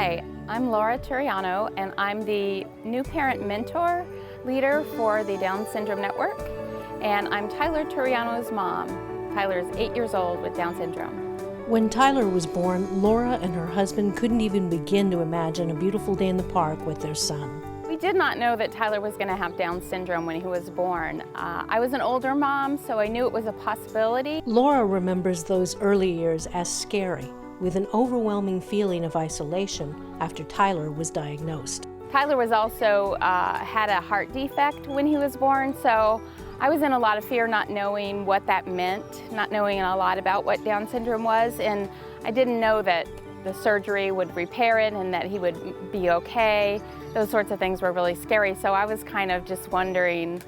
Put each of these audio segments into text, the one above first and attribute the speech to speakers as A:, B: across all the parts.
A: Hi, I'm Laura Turiano, and I'm the new parent mentor leader for the Down Syndrome Network, and I'm Tyler Turiano's mom. Tyler is 8 years old with Down syndrome.
B: When Tyler was born, Laura and her husband couldn't even begin to imagine a beautiful day in the park with their son.
A: We did not know that Tyler was going to have Down syndrome when he was born. I was an older mom, so I knew it was a possibility.
B: Laura remembers those early years as scary, with an overwhelming feeling of isolation after Tyler was diagnosed.
A: Tyler was also had a heart defect when he was born, so I was in a lot of fear, not knowing what that meant, not knowing a lot about what Down syndrome was, and I didn't know that the surgery would repair it and that he would be okay. Those sorts of things were really scary, so I was kind of just wondering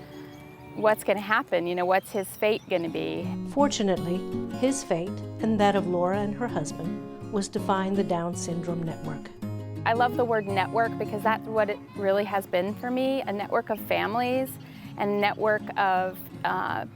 A: what's going to happen, what's his fate going to be?
B: Fortunately, his fate, and that of Laura and her husband, was to find the Down Syndrome Network.
A: I love the word network because that's what it really has been for me, a network of families and a network of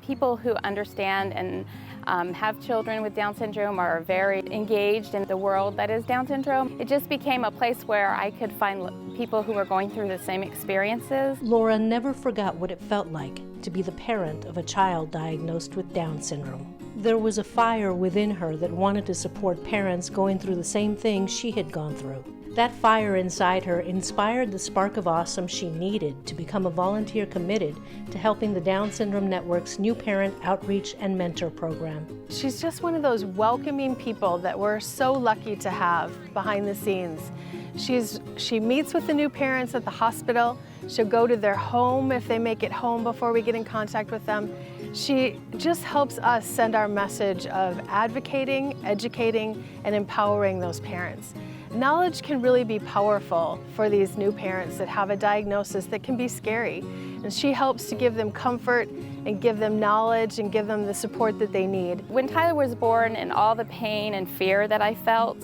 A: people who understand and have children with Down syndrome, are very engaged in the world that is Down syndrome. It just became a place where I could find people who were going through the same experiences.
B: Laura never forgot what it felt like to be the parent of a child diagnosed with Down syndrome. There was a fire within her that wanted to support parents going through the same things she had gone through. That fire inside her inspired the spark of awesome she needed to become a volunteer committed to helping the Down Syndrome Network's new parent outreach and mentor program.
C: She's just one of those welcoming people that we're so lucky to have behind the scenes. She meets with the new parents at the hospital. She'll go to their home if they make it home before we get in contact with them. She just helps us send our message of advocating, educating, and empowering those parents. Knowledge can really be powerful for these new parents that have a diagnosis that can be scary. And she helps to give them comfort and give them knowledge and give them the support that they need.
A: When Tyler was born and all the pain and fear that I felt,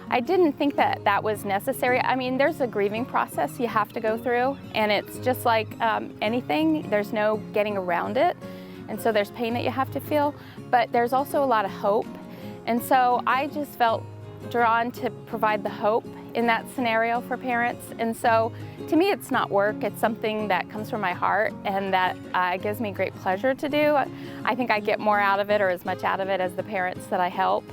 A: I didn't think that that was necessary. I mean, there's a grieving process you have to go through, and it's just like anything, there's no getting around it. And so there's pain that you have to feel, but there's also a lot of hope. And so I just felt drawn to provide the hope in that scenario for parents. And so to me, it's not work, it's something that comes from my heart and that gives me great pleasure to do. I think I get more out of it, or as much out of it, as the parents that I help.